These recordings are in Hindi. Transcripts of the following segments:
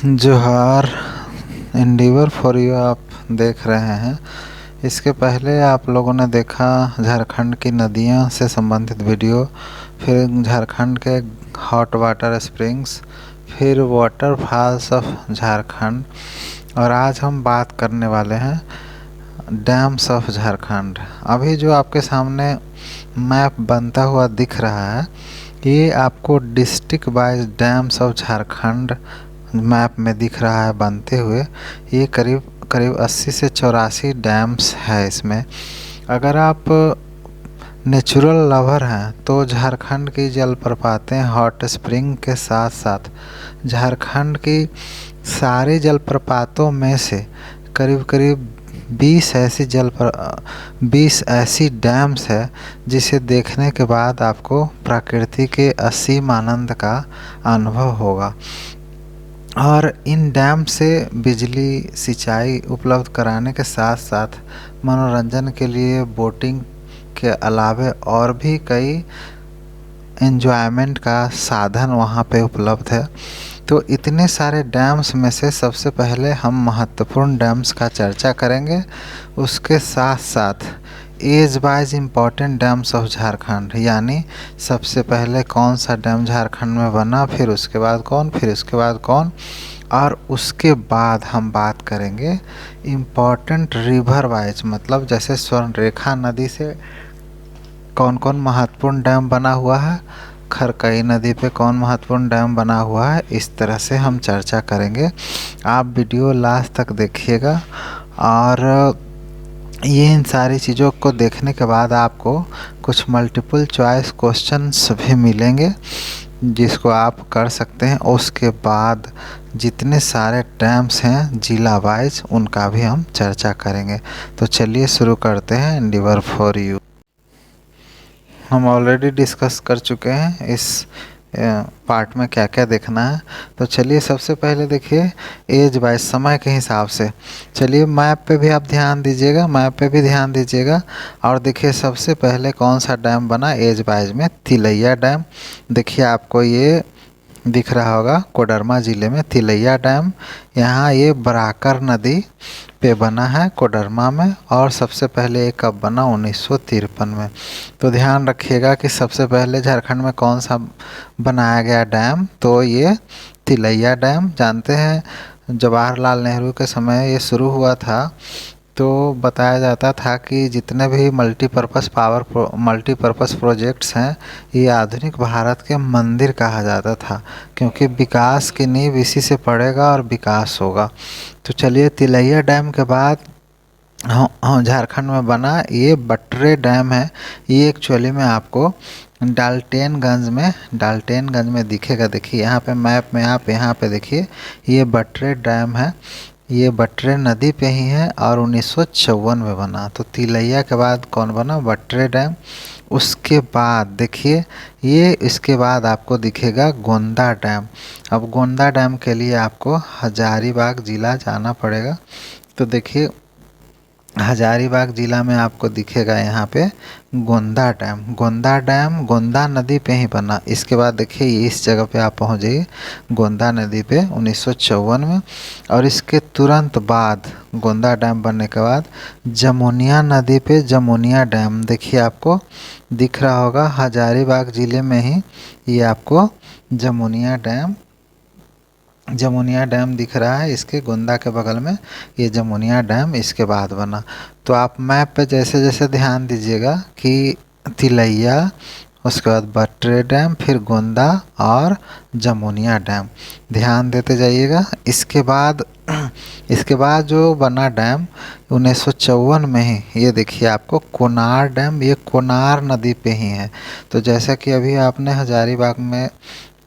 जोहार। एंडीवर फॉर यू आप देख रहे हैं। इसके पहले आप लोगों ने देखा झारखंड की नदियां से संबंधित वीडियो, फिर झारखंड के हॉट वाटर स्प्रिंग्स, फिर वाटरफॉल्स ऑफ झारखंड, और आज हम बात करने वाले हैं डैम्स ऑफ झारखंड। अभी जो आपके सामने मैप बनता हुआ दिख रहा है, ये आपको district wise dams of Jharkhand map में दिख रहा है बनते हुए। ये करीब करीब 80 से 84 डैम्स है इसमें। अगर आप नेचुरल लवर हैं तो झारखंड की जलप्रपातें हॉट स्प्रिंग के साथ साथ झारखंड की सारी जलप्रपातों में से करीब करीब 20 ऐसी डैम्स है जिसे देखने के बाद आपको प्रकृति के असीम आनंद का अनुभव होगा। और इन डैम से बिजली सिंचाई उपलब्ध कराने के साथ साथ मनोरंजन के लिए बोटिंग के अलावे और भी कई एंजॉयमेंट का साधन वहाँ पे उपलब्ध है। तो इतने सारे डैम्स में से सबसे पहले हम महत्वपूर्ण डैम्स का चर्चा करेंगे। उसके साथ साथ age wise important dams of Jharkhand, यानी सबसे पहले कौन सा डैम झारखंड में बना, फिर उसके बाद कौन, फिर उसके बाद कौन, और उसके बाद हम बात करेंगे इम्पॉर्टेंट रिवर वाइज, मतलब जैसे स्वर्णरेखा नदी से कौन कौन महत्वपूर्ण डैम बना हुआ है, खरकई नदी पे कौन महत्वपूर्ण डैम बना हुआ है। इस तरह से हम चर्चा करेंगे। आप वीडियो लास्ट तक देखिएगा, और ये इन सारी चीज़ों को देखने के बाद आपको कुछ मल्टीपल चॉइस क्वेश्चंस भी मिलेंगे जिसको आप कर सकते हैं। उसके बाद जितने सारे डैम्स हैं जिला वाइज उनका भी हम चर्चा करेंगे। तो चलिए शुरू करते हैं एंडीवर फॉर यू। हम ऑलरेडी डिस्कस कर चुके हैं इस पार्ट में क्या क्या देखना है। तो चलिए सबसे पहले देखिए एज वाइज, समय के हिसाब से। चलिए मैप पे भी आप ध्यान दीजिएगा, मैप पे भी ध्यान दीजिएगा। और देखिए सबसे पहले कौन सा डैम बना एज वाइज में, तिलैया डैम। देखिए आपको ये दिख रहा होगा कोडरमा ज़िले में तिलैया डैम। यहाँ ये बराकर नदी पे बना है कोडरमा में, और सबसे पहले ये कब बना 1953 में। तो ध्यान रखिएगा कि सबसे पहले झारखंड में कौन सा बनाया गया डैम, तो ये तिलैया डैम। जानते हैं जवाहरलाल नेहरू के समय ये शुरू हुआ था, तो बताया जाता था कि जितने भी मल्टीपर्पज़ प्रोजेक्ट्स हैं ये आधुनिक भारत के मंदिर कहा जाता था, क्योंकि विकास की नींव इसी से पड़ेगा और विकास होगा। तो चलिए तिलैया डैम के बाद हाँ झारखंड में बना ये बटरे डैम है। ये एक्चुअली में आपको डाल्टेनगंज में दिखेगा। देखिए यहाँ पे मैप में आप यहाँ पे देखिए ये बटरे डैम है। ये बटरे नदी पे ही है और 1954 में बना। तो तिलैया के बाद कौन बना, बटरे डैम। उसके बाद देखिए ये, इसके बाद आपको दिखेगा गोंदा डैम। अब गोंदा डैम के लिए आपको हजारीबाग ज़िला जाना पड़ेगा। तो देखिए हजारीबाग ज़िला में आपको दिखेगा यहाँ पे गोंदा डैम। गोंदा डैम गोंदा नदी पे ही बना। इसके बाद देखिए इस जगह पे आप पहुँच जाइए गोंदा नदी पे 1954 में। और इसके तुरंत बाद गोंदा डैम बनने के बाद जमुनिया नदी पे जमुनिया डैम देखिए आपको दिख रहा होगा हजारीबाग ज़िले में ही। ये आपको जमुनिया डैम दिख रहा है, इसके गोंदा के बगल में ये जमुनिया डैम इसके बाद बना। तो आप मैप पे जैसे जैसे ध्यान दीजिएगा कि तिलैया, उसके बाद बटरे डैम, फिर गोंदा और जमुनिया डैम, ध्यान देते जाइएगा। इसके बाद जो बना डैम 1954 में ही, ये देखिए आपको कोनार डैम। ये कोनार नदी पे ही है। तो जैसा कि अभी आपने हजारीबाग में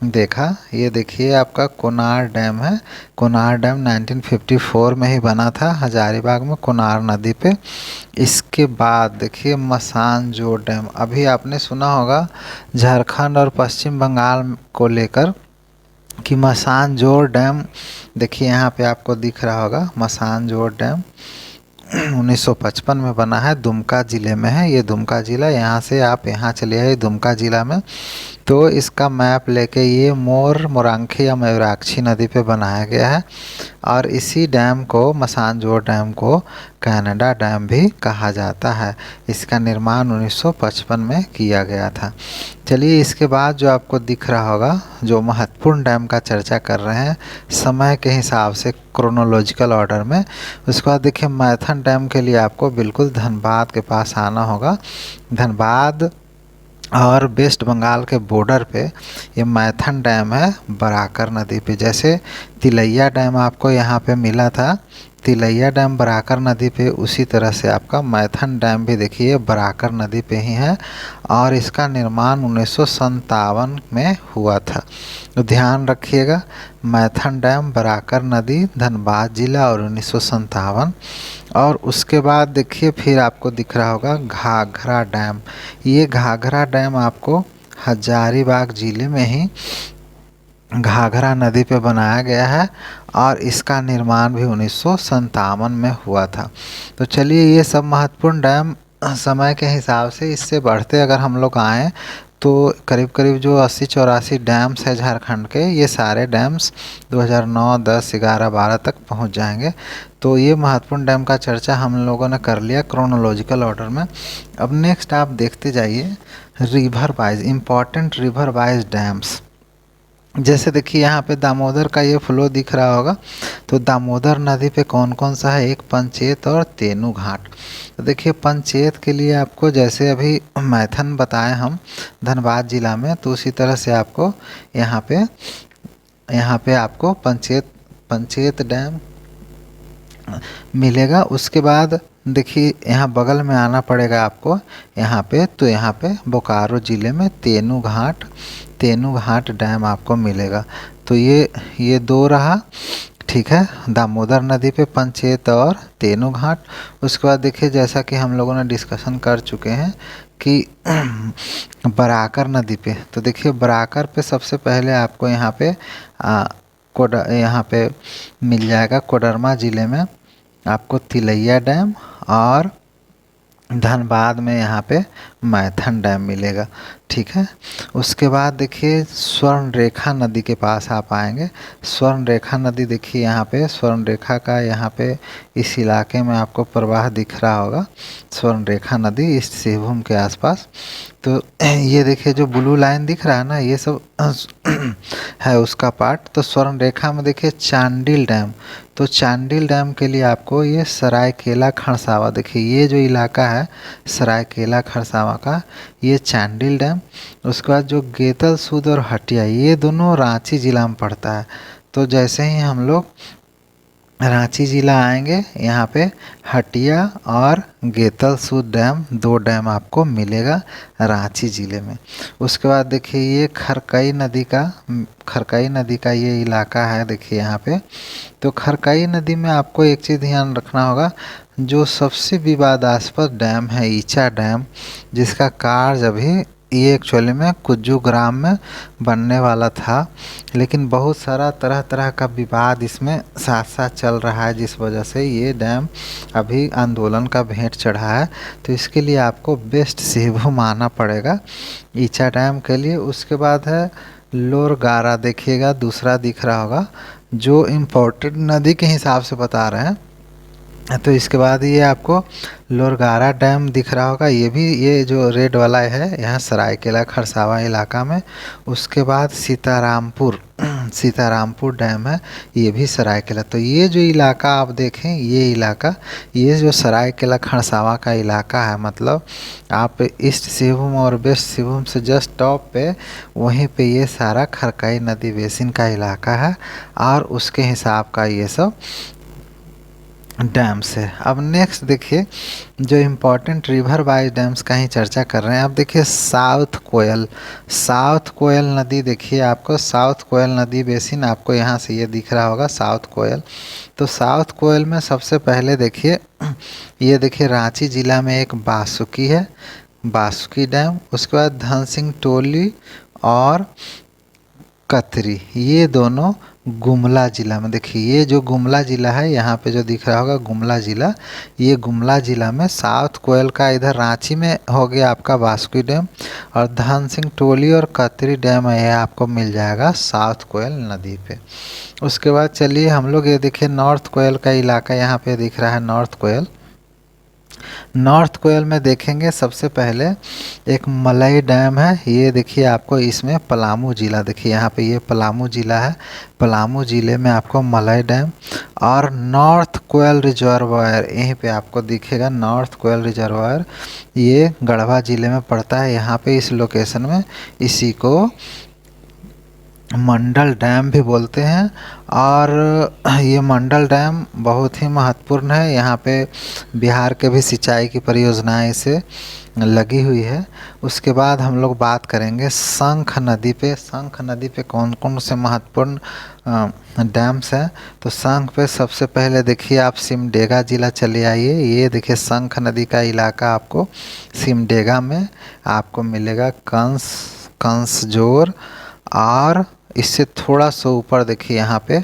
देखा, ये देखिए आपका कोनार डैम है। कोनार डैम 1954 में ही बना था हजारीबाग में कोनार नदी पे। इसके बाद देखिए मसानजोर डैम। अभी आपने सुना होगा झारखंड और पश्चिम बंगाल को लेकर कि मसानजोर डैम, देखिए यहाँ पे आपको दिख रहा होगा मसानजोर डैम 1955 में बना है, दुमका ज़िले में है। ये दुमका ज़िला, यहाँ से आप यहाँ चले आए दुमका ज़िला में। तो इसका मैप लेके ये मोरांखी या मयूराक्षी नदी पे बनाया गया है और इसी डैम को, मसानजोर डैम को, कनाडा डैम भी कहा जाता है। इसका निर्माण 1955 में किया गया था। चलिए, इसके बाद जो आपको दिख रहा होगा, जो महत्वपूर्ण डैम का चर्चा कर रहे हैं समय के हिसाब से क्रोनोलॉजिकल ऑर्डर में, उसके बाद देखिए मैथन डैम के लिए आपको बिल्कुल धनबाद के पास आना होगा। धनबाद और वेस्ट बंगाल के बॉर्डर पे ये मैथन डैम है, बराकर नदी पे। जैसे तिलैया डैम आपको यहाँ पे मिला था, तिलैया डैम बराकर नदी पे, उसी तरह से आपका मैथन डैम भी देखिए बराकर नदी पे ही है और इसका निर्माण 1957 में हुआ था। तो ध्यान रखिएगा, मैथन डैम, बराकर नदी, धनबाद जिला और 1957। और उसके बाद देखिए फिर आपको दिख रहा होगा घाघरा डैम। ये घाघरा डैम आपको हजारीबाग ज़िले में ही घाघरा नदी पे बनाया गया है और इसका निर्माण भी 1957 में हुआ था। तो चलिए, ये सब महत्वपूर्ण डैम समय के हिसाब से, इससे बढ़ते अगर हम लोग आएँ तो करीब करीब जो 80-84 डैम्स है झारखंड के, ये सारे डैम्स 2009, 10, 11, 12 तक पहुंच जाएंगे। तो ये महत्वपूर्ण डैम का चर्चा हम लोगों ने कर लिया क्रोनोलॉजिकल ऑर्डर में। अब नेक्स्ट आप देखते जाइए river wise, important river wise dams. जैसे देखिए यहाँ पे दामोदर का ये फ्लो दिख रहा होगा, तो दामोदर नदी पे कौन कौन सा है, एक पंचेत और तेनू घाट। तो देखिए पंचेत के लिए आपको, जैसे अभी मैथन बताए हम धनबाद जिला में, तो उसी तरह से आपको यहाँ पे आपको पंचेत डैम मिलेगा। उसके बाद देखिए यहाँ बगल में आना पड़ेगा आपको यहाँ पे, तो यहाँ पे बोकारो ज़िले में तेनू घाट डैम आपको मिलेगा। तो ये दो रहा, ठीक है, दामोदर नदी पे पंचेत और तेनू घाट। उसके बाद देखिए जैसा कि हम लोगों ने डिस्कशन कर चुके हैं कि बराकर नदी पे, तो देखिए बराकर पे सबसे पहले आपको यहाँ पे मिल जाएगा कोडरमा ज़िले में आपको तिलैया डैम और धनबाद में यहाँ पे मैथन डैम मिलेगा, ठीक है। उसके बाद देखिए स्वर्ण रेखा नदी के पास आप आएंगे। स्वर्ण रेखा नदी देखिए यहाँ पे, स्वर्ण रेखा का यहाँ पे इस इलाके में आपको प्रवाह दिख रहा होगा, स्वर्ण रेखा नदी इस सिंहभूम के आसपास। तो ये देखिए जो ब्लू लाइन दिख रहा है ना, ये सब है उसका पार्ट। तो स्वर्ण रेखा में देखिए चांडिल डैम, तो चांडिल डैम के लिए आपको ये सरायकेला खरसावा, देखिए ये जो इलाका है सरायकेला खरसावा का, ये चांडिल डैम। उसके बाद जो गेतल सूद और हटिया, ये दोनों रांची ज़िला में पड़ता है। तो जैसे ही हम लोग रांची ज़िला आएंगे, यहाँ पे हटिया और गेतल सूद डैम, दो डैम आपको मिलेगा रांची ज़िले में। उसके बाद देखिए ये खरकई नदी का ये इलाका है, देखिए यहाँ पे। तो खरकई नदी में आपको एक चीज़ ध्यान रखना होगा, जो सबसे विवादास्पद डैम है ईचा डैम, जिसका कार्य अभी ये एक्चुअली में कुज्जू ग्राम में बनने वाला था, लेकिन बहुत सारा तरह तरह का विवाद इसमें साथ साथ चल रहा है, जिस वजह से ये डैम अभी आंदोलन का भेंट चढ़ा है। तो इसके लिए आपको बेस्ट सिंहभूम आना पड़ेगा ईचा डैम के लिए। उसके बाद है लोरगारा, देखिएगा दूसरा दिख रहा होगा, जो इम्पोर्टेंट नदी के हिसाब से बता रहे हैं। तो इसके बाद ये आपको लोरगारा डैम दिख रहा होगा, ये भी, ये जो रेड वाला है यहाँ सरायकेला खरसावा इलाका में। उसके बाद सीतारामपुर डैम है, ये भी सरायकेला। तो ये जो इलाका आप देखें, ये इलाका, ये जो सरायकेला खरसावा का इलाका है, मतलब आप ईस्ट सिंहभूम और वेस्ट सिंहभूम से जस्ट टॉप पे, वहीं पे ये सारा खरकई नदी बेसिन का इलाका है और उसके हिसाब का ये सब डैम्स है। अब नेक्स्ट देखिए जो इम्पोर्टेंट रिवर वाइज डैम्स का ही चर्चा कर रहे हैं। अब देखिए साउथ कोयल नदी, देखिए आपको साउथ कोयल नदी बेसिन आपको यहाँ से ये दिख रहा होगा साउथ कोयल। तो साउथ कोयल में सबसे पहले देखिए, ये देखिए रांची ज़िला में एक बासुकी है, बासुकी डैम। उसके बाद धनसिंह टोली और कतरी, ये दोनों गुमला ज़िला में। देखिए ये जो गुमला ज़िला है, यहाँ पे जो दिख रहा होगा गुमला ज़िला, ये गुमला ज़िला में साउथ कोयल का, इधर रांची में हो गया आपका बासुकी डैम, और धन सिंह टोली और कतरी डैम है, ये आपको मिल जाएगा साउथ कोयल नदी पे। उसके बाद चलिए हम लोग ये देखिए नॉर्थ कोयल का इलाका यहाँ पे दिख रहा है, नॉर्थ कोयल। नॉर्थ कोयल में देखेंगे सबसे पहले एक मलई डैम है, ये देखिए आपको इसमें पलामू ज़िला, देखिए यहाँ पे ये पलामू ज़िला है, पलामू ज़िले में आपको मलई डैम और नॉर्थ कोयल रिजर्वायर यहीं पे आपको दिखेगा, नॉर्थ कोयल रिजर्वायर, ये गढ़वा ज़िले में पड़ता है। यहाँ पे इस लोकेशन में इसी को मंडल डैम भी बोलते हैं, और ये मंडल डैम बहुत ही महत्वपूर्ण है, यहाँ पे बिहार के भी सिंचाई की परियोजनाएं से लगी हुई है। उसके बाद हम लोग बात करेंगे शंख नदी पे। शंख नदी पे कौन कौन से महत्वपूर्ण डैम्स हैं, तो शंख पे सबसे पहले देखिए आप सिमडेगा ज़िला चले आइए, ये देखिए शंख नदी का इलाका आपको सिमडेगा में आपको मिलेगा। कंसजोर, और इससे थोड़ा सा ऊपर देखिए यहाँ पे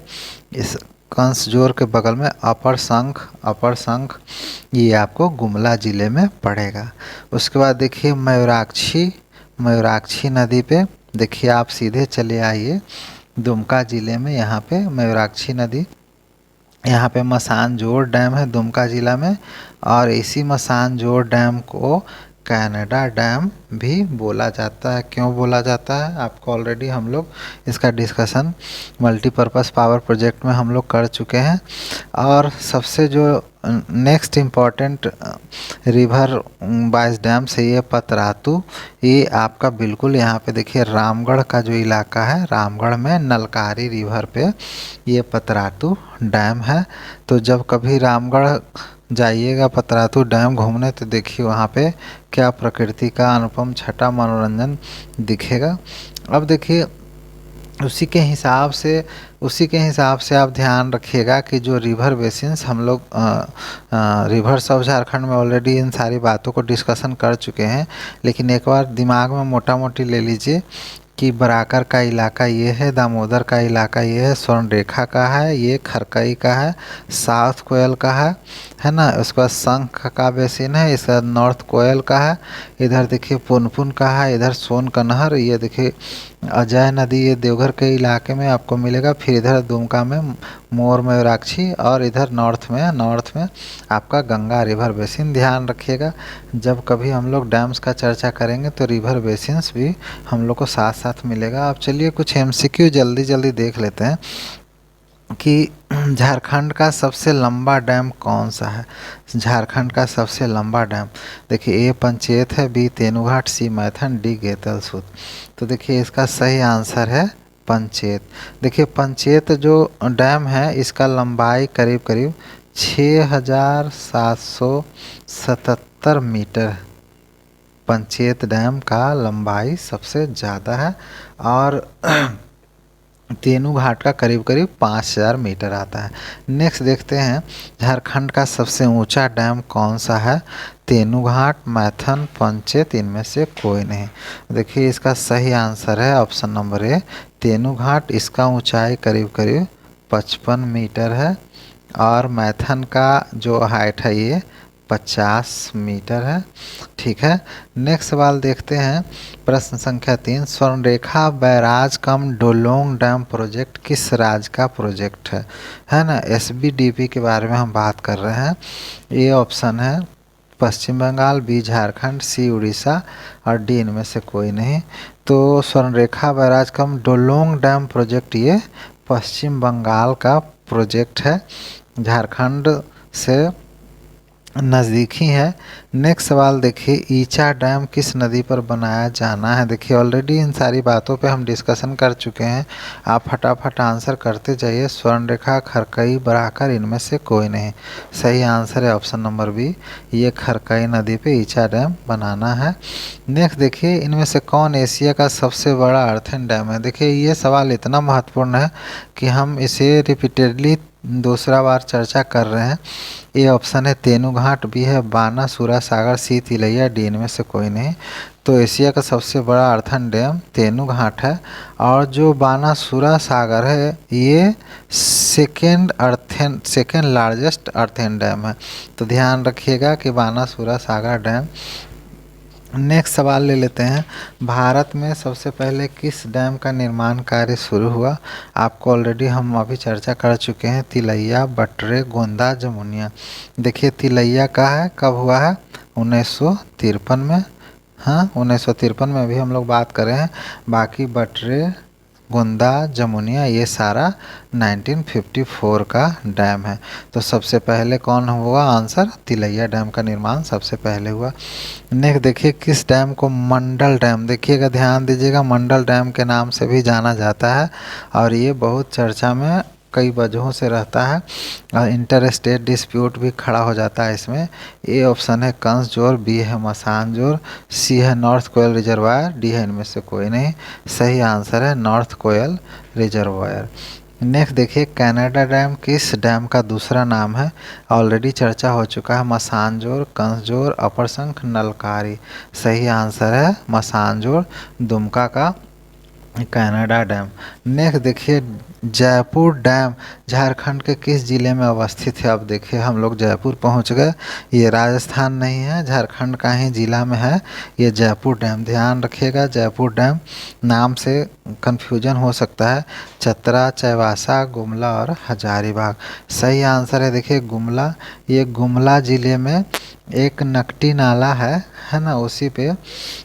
इस कंसजोर के बगल में अपर शंख, ये आपको गुमला ज़िले में पड़ेगा। उसके बाद देखिए मयूराक्षी नदी पे देखिए आप सीधे चले आइए दुमका ज़िले में, यहाँ पे मयूराक्षी नदी, यहाँ पे मसानजोर डैम है दुमका ज़िला में, और इसी मसानजोर डैम को कनाडा डैम भी बोला जाता है। क्यों बोला जाता है, आपको ऑलरेडी हम लोग इसका डिस्कशन मल्टीपर्पज़ पावर प्रोजेक्ट में हम लोग कर चुके हैं। और सबसे जो next important river wise dam से ये पतरातू, ये आपका बिल्कुल यहाँ पे देखिए रामगढ़ का जो इलाका है, रामगढ़ में नलकारी रिवर पे ये पतरातू डैम है। तो जब कभी रामगढ़ जाइएगा पतरातू डैम घूमने, तो देखिए वहाँ पे क्या प्रकृति का अनुपम छटा मनोरंजन दिखेगा। अब देखिए उसी के हिसाब से आप ध्यान रखिएगा कि जो रिवर बेसिन्स हम लोग रिवर्स ऑफ झारखंड में ऑलरेडी इन सारी बातों को डिस्कशन कर चुके हैं, लेकिन एक बार दिमाग में मोटा मोटी ले लीजिए कि बराकर का इलाका ये है, दामोदर का इलाका ये है, स्वर्णरेखा का है, ये खरकई का है, साउथ कोयल का है ना। उसके बाद शंख का बेसिन है, इसका नॉर्थ कोयल का है, इधर देखिए पुनपुन का है, इधर सोन कन्हर, ये देखिए अजय नदी, ये देवघर के इलाके में आपको मिलेगा। फिर इधर दुमका में मोर मयूराक्षी, और इधर नॉर्थ में आपका गंगा रिवर बेसिन। ध्यान रखिएगा जब कभी हम लोग डैम्स का चर्चा करेंगे तो रिवर बेसिन्स भी हम लोग को साथ साथ मिलेगा। अब चलिए कुछ एमसीक्यू जल्दी देख लेते हैं कि झारखंड का सबसे लंबा डैम कौन सा है। झारखंड का सबसे लंबा डैम देखिए, ए पंचेत है, बी तेनुघाट, सी मैथन, डी गेतलसूत। तो देखिए इसका सही आंसर है पंचेत। देखिए पंचेत जो डैम है इसका लंबाई करीब 6777 मीटर, पंचेत डैम का लंबाई सबसे ज़्यादा है, और तेनूघाट का करीब 5000 मीटर आता है। नेक्स्ट देखते हैं झारखंड का सबसे ऊंचा डैम कौन सा है। तेनूघाट, मैथन, पंचेत, इनमें से कोई नहीं। देखिए इसका सही आंसर है ऑप्शन नंबर ए, तेनूघाट। इसका ऊंचाई करीब 55 मीटर है, और मैथन का जो हाइट है ये 50 मीटर है। ठीक है, नेक्स्ट सवाल देखते हैं, प्रश्न संख्या 3, स्वर्णरेखा बैराज कम डोलोंग डैम प्रोजेक्ट किस राज्य का प्रोजेक्ट है ना। एसबीडीपी के बारे में हम बात कर रहे हैं। ये ऑप्शन है पश्चिम बंगाल, बी झारखंड, सी उड़ीसा, और डी इनमें से कोई नहीं। तो स्वर्णरेखा बैराज कम डोलोंग डैम प्रोजेक्ट ये पश्चिम बंगाल का प्रोजेक्ट है, झारखंड से नज़दीक ही है। नेक्स्ट सवाल देखिए, ईचा डैम किस नदी पर बनाया जाना है। देखिए ऑलरेडी इन सारी बातों पे हम डिस्कशन कर चुके हैं, आप फटाफट आंसर करते जाइए। स्वर्णरेखा, खरकई, बराकर, इनमें से कोई नहीं। सही आंसर है ऑप्शन नंबर बी, ये खरकई नदी पे ईचा डैम बनाना है। नेक्स्ट देखिए, इनमें से कौन एशिया का सबसे बड़ा अर्थन डैम है। देखिए ये सवाल इतना महत्वपूर्ण है कि हम इसे रिपीटेडली दूसरा बार चर्चा कर रहे हैं। ए ऑप्शन है तेनूघाट, बी है बानासुरा सागर, सी तिलैया, डी इनमें से कोई नहीं। तो एशिया का सबसे बड़ा अर्थन डैम तेनूघाट है, और जो बानासुरा सागर है ये सेकेंड लार्जेस्ट अर्थन डैम है। तो ध्यान रखिएगा कि बानासुरा सागर डैम। नेक्स्ट सवाल ले लेते हैं, भारत में सबसे पहले किस डैम का निर्माण कार्य शुरू हुआ? आपको ऑलरेडी हम अभी चर्चा कर चुके हैं, तिलैया, बटरे, गोंदा, जमुनिया। देखिए तिलैया का है, कब हुआ है? 1953 में। हाँ 1953 में भी हम लोग बात करें हैं। बाकी बटरे, गोंदा, जमुनिया ये सारा 1954 का डैम है। तो सबसे पहले कौन हुआ आंसर? तिलैया डैम का निर्माण सबसे पहले हुआ। नेक्स्ट देखिए, किस डैम को मंडल डैम, देखिएगा ध्यान दीजिएगा, मंडल डैम के नाम से भी जाना जाता है, और ये बहुत चर्चा में कई वजहों से रहता है, और इंटर स्टेट डिस्प्यूट भी खड़ा हो जाता है इसमें। ए ऑप्शन है कंसजोर, बी है मसानजोर, सी है नॉर्थ कोयल रिजर्वायर, डी है इनमें से कोई नहीं। सही आंसर है नॉर्थ कोयल रिजर्वायर। नेक्स्ट देखिए, कनाडा डैम किस डैम का दूसरा नाम है? ऑलरेडी चर्चा हो चुका है, मसानजोर, कंसजोर, अपरसंख, नलकारी। सही आंसर है मसानजोर, दुमका का कनाडा डैम। नेक्स्ट देखिए, जयपुर डैम झारखंड के किस ज़िले में अवस्थित है? अब देखिए हम लोग जयपुर पहुंच गए, ये राजस्थान नहीं है, झारखंड का ही ज़िला में है ये जयपुर डैम। ध्यान रखिएगा, जयपुर डैम नाम से कन्फ्यूजन हो सकता है। चतरा, चाईबासा, गुमला और हजारीबाग। सही आंसर है देखिए गुमला। ये गुमला ज़िले में एक नकटी नाला है ना, उसी पे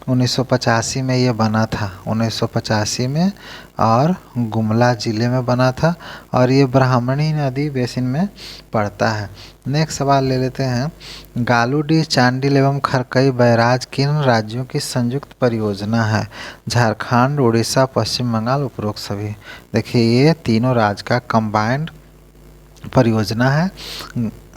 1985 में ये बना था, 1985 में, और गुमला ज़िले में बना था, और ये ब्राह्मणी नदी बेसिन में पड़ता है। नेक्स्ट सवाल ले लेते हैं, गालूडीह, चांडिल एवं खरकई बैराज किन राज्यों की संयुक्त परियोजना है? झारखंड, उड़ीसा, पश्चिम बंगाल, उपरोक्त सभी। देखिए ये तीनों राज्य का कंबाइंड परियोजना है।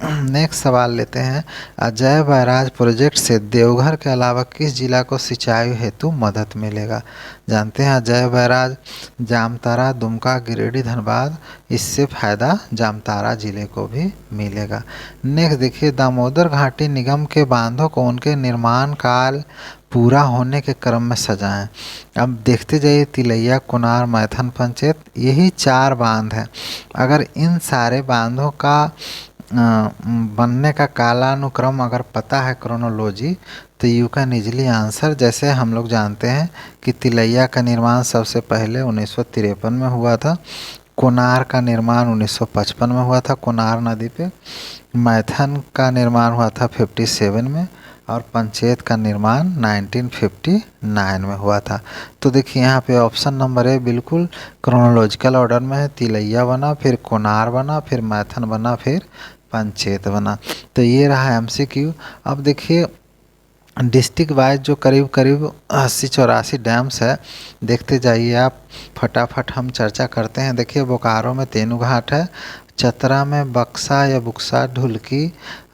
नेक्स्ट सवाल लेते हैं, अजय बैराज प्रोजेक्ट से देवघर के अलावा किस जिला को सिंचाई हेतु मदद मिलेगा? जानते हैं अजय बैराज जामतारा, दुमका, गिरिडीह, धनबाद, इससे फायदा जामतारा जिले को भी मिलेगा। नेक्स्ट देखिए, दामोदर घाटी निगम के बांधों को उनके निर्माण काल पूरा होने के क्रम में सजाएं। अब देखते जाइए, तिलैया, कुनार, मैथन, पंचेत, यही 4 बांध हैं। अगर इन सारे बांधों का बनने का कालानुक्रम अगर पता है, क्रोनोलॉजी, तो यू कैन इजली आंसर। जैसे हम लोग जानते हैं कि तिलैया का निर्माण सबसे पहले 1953 में हुआ था, कोनार का निर्माण 1955 में हुआ था कोनार नदी पे, मैथन का निर्माण हुआ था 57 में, और पंचेत का निर्माण 1959 में हुआ था। तो देखिए यहाँ पे ऑप्शन नंबर ए बिल्कुल क्रोनोलॉजिकल ऑर्डर में है। तिलैया बना, फिर कोनार बना, फिर मैथन बना, फिर पंचेत बना। तो ये रहा एमसीक्यू। अब देखिए डिस्ट्रिक्ट वाइज जो करीब करीब 80-84 डैम्स है, देखते जाइए आप, फटाफट हम चर्चा करते हैं। देखिए बोकारो में तेनूघाट है, चतरा में बक्सा या बुक्सा, ढुलकी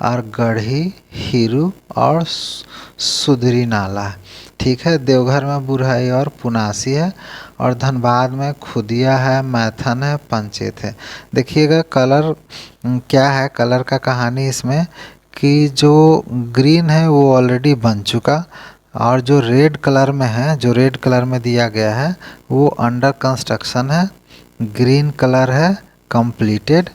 और गढ़ी, हीरू और सुधरी नाला है। ठीक है, देवघर में बुरहाई और पुनासी है, और धनबाद में खुदिया है, मैथन है, पंचेत है। देखिएगा कलर क्या है, कलर का कहानी इसमें कि जो ग्रीन है वो ऑलरेडी बन चुका, और जो रेड कलर में है, जो रेड कलर में दिया गया है वो अंडर कंस्ट्रक्शन है, ग्रीन कलर है कंप्लीटेड,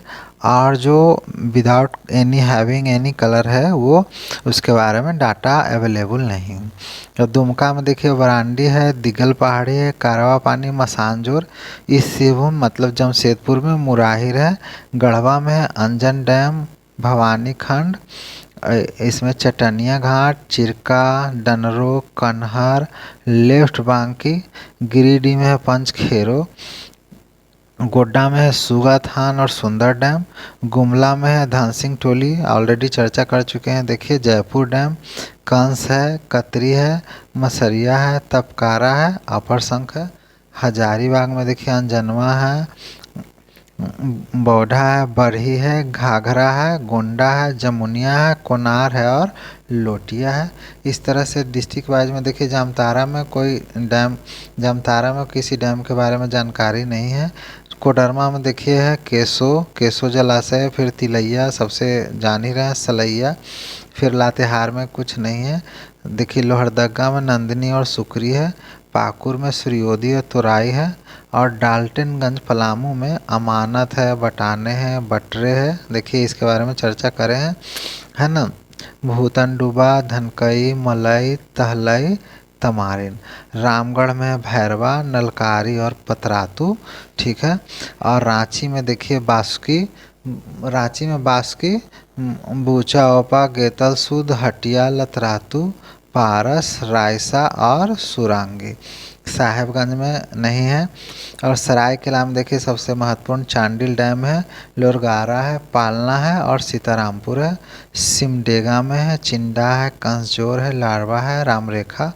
और जो without any having any colour है वो उसके बारे में डाटा अवेलेबल नहीं। तो दुमका में देखिए बरांडी है, दिगल पहाड़ी है, कारवा पानी, मसानजोर, इस सिवुम मतलब जमशेदपुर में मुराहिर है, गढ़वा में है अंजन डैम, भवानी खंड, इसमें चटनिया घाट, चिरका, डनरो, कन्हर, लेफ्ट बांकी, गिरिडीह में है पंचखेरो, गोड्डा में है सुगाथान और सुंदर डैम, गुमला में है धनसिंह टोली, ऑलरेडी चर्चा कर चुके हैं। देखिए जयपुर डैम, कंस है, कतरी है, मसरिया है, तपकारा है, अपर शंख है, हजारीबाग में देखिए अंजनवा है, बौढ़ा है, बरही है, घाघरा है, गोंडा है, जमुनिया है, कोनार है और लोटिया है। इस तरह से डिस्ट्रिक्ट वाइज में देखिए जामताड़ा में कोई डैम, जामताड़ा में किसी डैम के बारे में जानकारी नहीं है। कोडरमा में देखिए है केसो जलाशय, फिर तिलैया सबसे जान ही रहे हैं, सलैया, फिर लातेहार में कुछ नहीं है। देखिए लोहरदगा में नंदिनी और सुकरी है, पाकुर में सूर्योदय और तुराई है, और डाल्टनगंज पलामू में अमानत है, बटाने हैं, बटरे है। देखिए इसके बारे में चर्चा करें हैं, है ना। भूतनडुबा, धनकई, मलई, तहलई, तमारिन। रामगढ़ में भैरवा, नलकारी और पतरातू, ठीक है। और रांची में देखिए बासुकी, रांची में बासुकी, बूचा ओपा, गेतल सूद, हटिया, लतरातू, पारस, रायसा और सुरांगी। साहेबगंज में नहीं है। और सरायकेला में देखिए सबसे महत्वपूर्ण चांडिल डैम है, लोरगारा है, पालना है और सीतारामपुर है। सिमडेगा में है, चिंडा है, कंसजोर है, लाडवा है, रामरेखा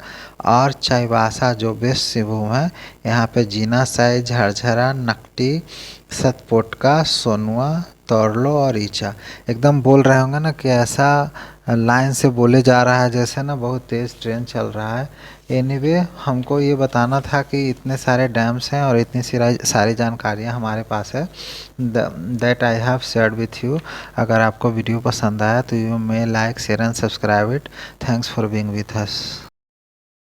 और चाईबासा जो बेस्ट सिंहभूम है। यहाँ पे जीना साई, झरझरा, नकटी, सतपोटका, सोनुआ, तोरलो और ईचा। एकदम बोल रहे होंगे ना कि ऐसा लाइन से बोले जा रहा है जैसे ना बहुत तेज़ ट्रेन चल रहा है। एनीवे हमको ये बताना था कि इतने सारे डैम्स हैं और इतनी सारी जानकारियाँ हमारे पास है, that I have shared with you. अगर आपको वीडियो पसंद आया तो you may like, share and subscribe it. Thanks for being with us.